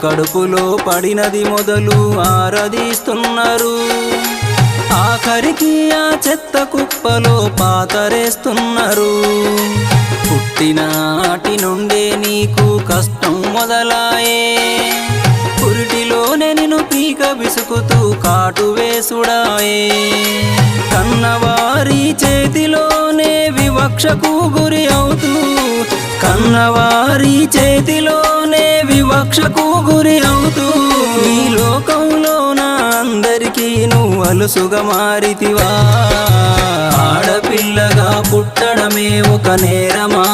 కడుపులో పడినది మొదలు ఆరాధిస్తున్నారు. ఆఖరికి ఆ చెత్త కుప్పలో పాతరేస్తున్నారు. పుట్టినాటి నుండే నీకు కష్టం మొదలాయే, పురిటిలోనే నిన్ను పీక విసుకుతూ కాటు వేసుడాయే. కన్నవారి చేతిలోనే వివక్షకు గురి అవుతూ, కన్నవారి చేతిలోనే వివక్షకు గురి అవుతూ, ఈ లోకంలోన అందరికీ నువ్వు అలుసుగా మారితివా. ఆడపిల్లగా పుట్టడమే ఒక నేరమా?